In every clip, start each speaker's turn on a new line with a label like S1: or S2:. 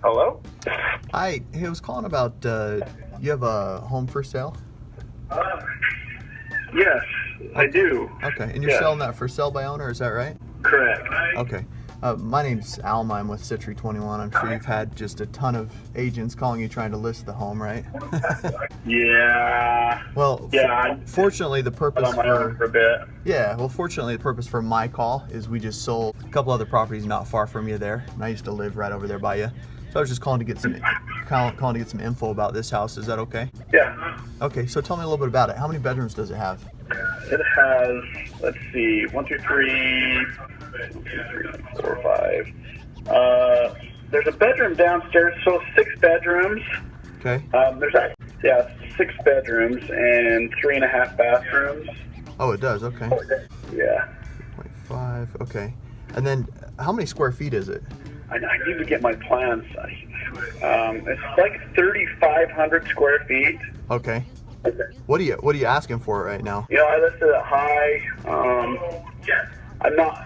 S1: Hello?
S2: Hi, hey, I was calling about, you have a home for sale?
S1: Yes, I do.
S2: Okay, and you're
S1: Yes.
S2: selling that for sale by owner, is that right?
S1: Correct.
S2: Okay. My name's Alma, I'm with Citry 21. I'm sure you've had just a ton of agents calling you trying to list the home, right?
S1: Yeah.
S2: Well,
S1: Yeah.
S2: fortunately the purpose
S1: On my own for a bit.
S2: fortunately the purpose for my call is we just sold a couple other properties not far from you there, and I used to live right over there by you. So I was just calling to get some info about this house. Is that okay?
S1: Yeah.
S2: Okay, so tell me a little bit about it. How many bedrooms does it have?
S1: It has, let's see, 1, 2, 3, 4, 5. There's a bedroom downstairs, so 6 bedrooms.
S2: Okay.
S1: There's 6 bedrooms and 3.5 bathrooms.
S2: Oh, it does. Okay.
S1: Yeah.
S2: 0.5. Okay. And then, how many square feet is it?
S1: I need to get my plans. It's like 3,500 square feet.
S2: Okay. What are you asking for it right now?
S1: You know, I listed it high. I'm not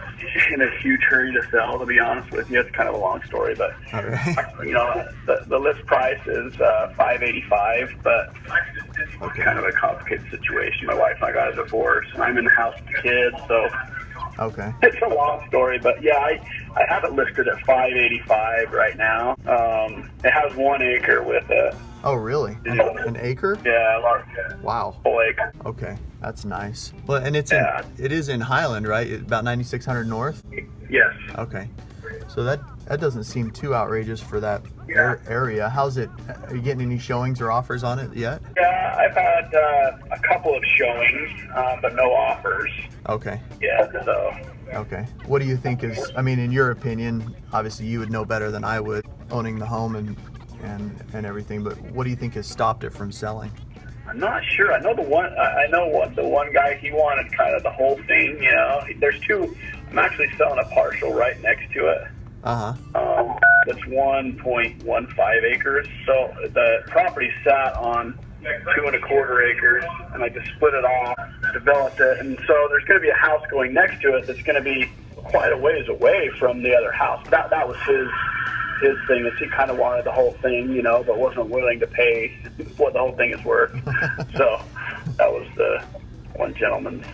S1: in a huge hurry to sell, to be honest with you. It's kind of a long story, but
S2: All right.
S1: you know, the list price is $585, but
S2: Okay.
S1: it's kind of a complicated situation. My wife and I got a divorce, and I'm in the house with the kids, so
S2: Okay.
S1: it's a long story. But yeah, I have it listed at $585 right now. It has 1 acre with it.
S2: Oh, really? An acre?
S1: Yeah,
S2: Wow.
S1: full acre.
S2: Okay, that's nice. Well, and it is in Highland, right? About 9,600 north.
S1: Yes.
S2: Okay. So that doesn't seem too outrageous for that area. How's it? Are you getting any showings or offers on it yet?
S1: Yeah, I've had a couple of showings, but no offers.
S2: Okay.
S1: Yeah, so.
S2: Okay. What do you think is, I mean, in your opinion, obviously you would know better than I would, owning the home and everything, but what do you think has stopped it from selling?
S1: I'm not sure. I know the one guy, he wanted kind of the whole thing, you know. There's 2. I'm actually selling a partial right next to it. That's 1.15 acres. So the property sat on 2.25 acres, and I just split it off, developed it, and so there's going to be a house going next to it that's going to be quite a ways away from the other house. That was his thing, is he kind of wanted the whole thing, you know, but wasn't willing to pay what the whole thing is worth. So that was the one gentleman's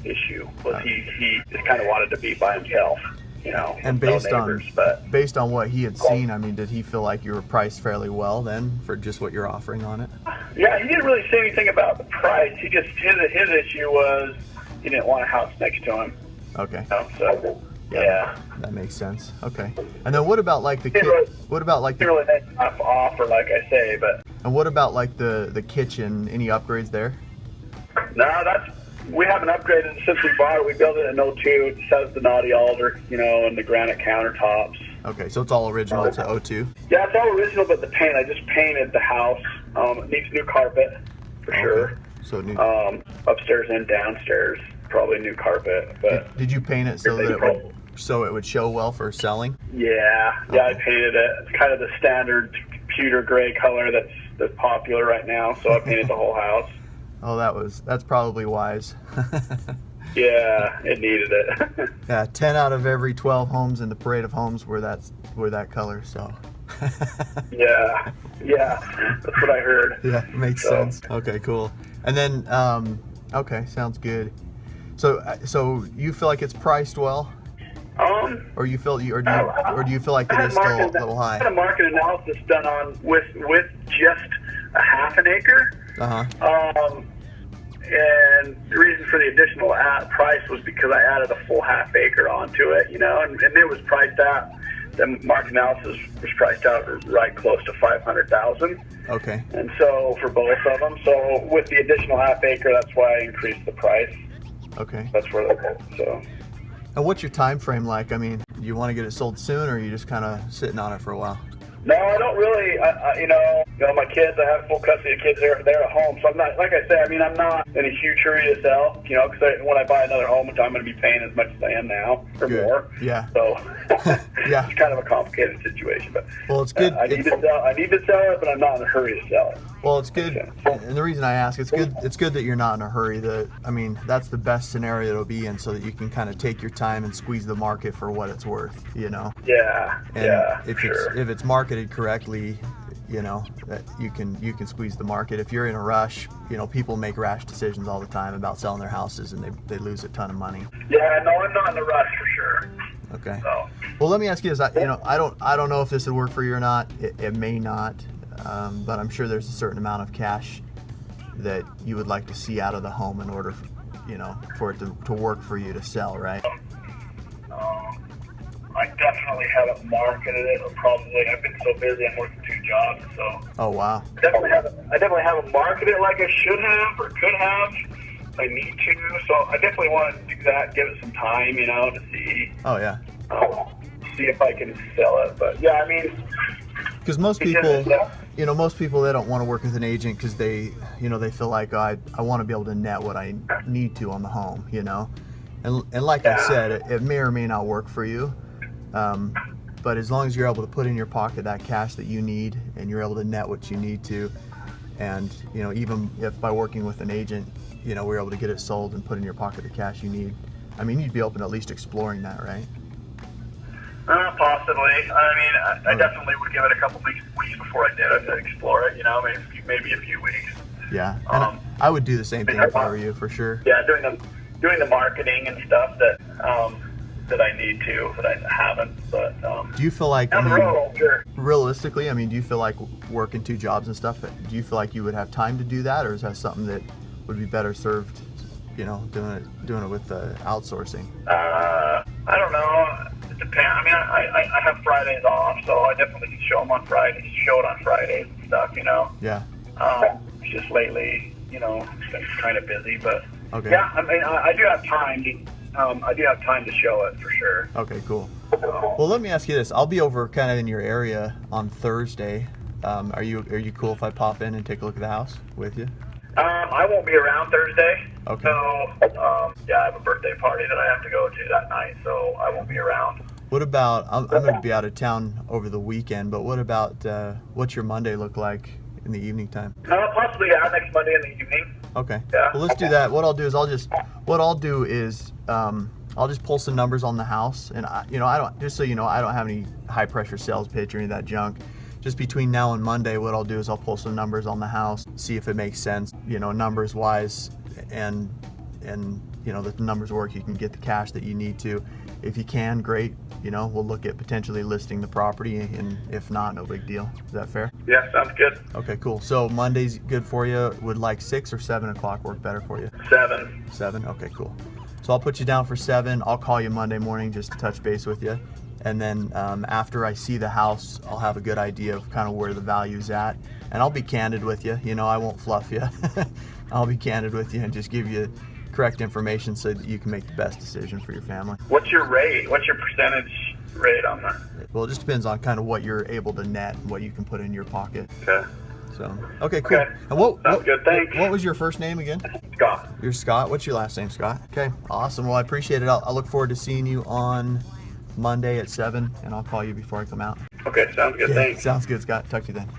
S1: issue, was he just kind of wanted to be by himself, you know.
S2: And based on what he had seen, I mean, did he feel like you were priced fairly well then for just what you're offering on it?
S1: Yeah, he didn't really say anything about the price. He just his issue was he didn't want a house next to him.
S2: Okay.
S1: You know, so yeah.
S2: That makes sense. Okay. And then what about like the what about like
S1: Didn't really make enough offer, like I say, but
S2: and what about like the kitchen? Any upgrades there?
S1: no, we haven't upgraded since we bought it. We built it in '02. It just has the naughty alder, you know, and the granite countertops.
S2: Okay, so it's all original. It's a 02.
S1: Yeah, it's all original, but the paint, I just painted the house. It needs new carpet for sure.
S2: So new.
S1: Upstairs and downstairs, probably new carpet. But
S2: did you paint it so that it would show well for selling?
S1: yeah, I painted it. It's kind of the standard pewter gray color that's popular right now. So I painted the whole house.
S2: Oh, that's probably wise.
S1: Yeah, it needed it.
S2: Yeah, 10 out of every 12 homes in the parade of homes were that color. So.
S1: Yeah, that's what I heard.
S2: Yeah, makes sense. Okay, cool. And then, okay, sounds good. So you feel like it's priced well? Or do you feel like it is still a little high?
S1: I had a market analysis done on with just a half an acre. And the reason for the additional price was because I added a full half acre onto it, you know, and it was priced out. The market analysis was priced out right close to $500,000.
S2: Okay.
S1: And so for both of them, so with the additional half acre, that's why I increased the price.
S2: Okay.
S1: That's where they're so.
S2: And what's your time frame like? I mean, do you want to get it sold soon, or are you just kind of sitting on it for a while?
S1: No, I don't really. You know, my kids. I have full custody of kids. They're at home, so I'm not. Like I say, I mean, I'm not in a huge hurry to sell. You know, because when I buy another home, I'm going to be paying as much as I am now or more.
S2: Yeah.
S1: So
S2: yeah,
S1: it's kind of a complicated situation. But
S2: well, it's good.
S1: I need to sell it, but I'm not in a hurry to sell it.
S2: Well, it's good, and the reason I ask, it's good that you're not in a hurry. I mean, that's the best scenario to be in, so that you can kind of take your time and squeeze the market for what it's worth. You know. And if it's marketed correctly, that you can squeeze the market. If you're in a rush, people make rash decisions all the time about selling their houses, and they lose a ton of money.
S1: Yeah, no, I'm not in a rush for sure.
S2: Okay.
S1: So.
S2: Well, let me ask you this. I don't know if this would work for you or not. It may not, but I'm sure there's a certain amount of cash that you would like to see out of the home in order, for it to work for you to sell, right?
S1: I definitely haven't marketed it. I've been so busy. I'm working 2 jobs, so.
S2: Oh wow.
S1: I definitely haven't marketed it like I should have or could have. I need to, so I definitely want to do that. Give it some time, to see.
S2: Oh yeah.
S1: See if I can sell it, but yeah, I mean.
S2: Because most people, they don't want to work with an agent because they feel like I want to be able to net what I need to on the home, and like I said, it may or may not work for you. But as long as you're able to put in your pocket that cash that you need and you're able to net what you need to, and even if by working with an agent, we're able to get it sold and put in your pocket the cash you need, I mean, you'd be open to at least exploring that, right?
S1: Possibly. I mean, I definitely would give it a couple weeks before I did it to explore it, maybe a few weeks.
S2: Yeah, and I would do the same thing if I were you, for sure.
S1: Yeah, doing the marketing and stuff that I need to, but I haven't. But
S2: do you feel like, realistically, do you feel like working 2 jobs and stuff, do you feel like you would have time to do that, or is that something that would be better served, doing it with outsourcing?
S1: I don't know. It depends. I mean, I have Fridays off, so I definitely can show it on Fridays and stuff,
S2: Yeah.
S1: It's just lately, it's been kind of busy, but
S2: okay.
S1: Yeah, I mean, I do have time. I do have time to show it for sure.
S2: Okay, cool. Well, let me ask you this. I'll be over kind of in your area on Thursday. Are you cool if I pop in and take a look at the house with you?
S1: I won't be around Thursday.
S2: Okay.
S1: So, I have a birthday party that I have to go to that night, so I won't be around.
S2: What about, I'm going to be out of town over the weekend, but what about, what's your Monday look like in the evening time?
S1: Possibly, next Monday in the evening.
S2: Okay.
S1: Yeah.
S2: Well, let's do that. What I'll do is I'll just pull some numbers on the house, and I don't have any high pressure sales pitch or any of that junk. Just between now and Monday, what I'll do is I'll pull some numbers on the house, see if it makes sense, numbers wise, and the numbers work. You can get the cash that you need to. If you can, great. We'll look at potentially listing the property, and if not, no big deal. Is that fair?
S1: Yeah, sounds good.
S2: Okay, cool. So Monday's good for you. Would like 6 or 7 o'clock work better for you?
S1: 7.
S2: 7? Okay, cool. So I'll put you down for 7. I'll call you Monday morning just to touch base with you. And then after I see the house, I'll have a good idea of kind of where the value's at. And I'll be candid with you. I won't fluff you. I'll be candid with you and just give you correct information so that you can make the best decision for your family.
S1: What's your rate? What's your percentage rate on that?
S2: Well, it just depends on kind of what you're able to net and what you can put in your pocket.
S1: Okay.
S2: So, okay, cool.
S1: Okay.
S2: And
S1: sounds good, thanks.
S2: What was your first name again?
S1: Scott.
S2: You're Scott. What's your last name, Scott? Okay, awesome. Well, I appreciate it. I'll look forward to seeing you on Monday at 7, and I'll call you before I come out.
S1: Okay, sounds good. Thanks.
S2: Sounds good, Scott. Talk to you then.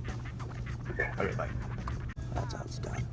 S1: Okay.
S2: Okay, bye. That's how it's done.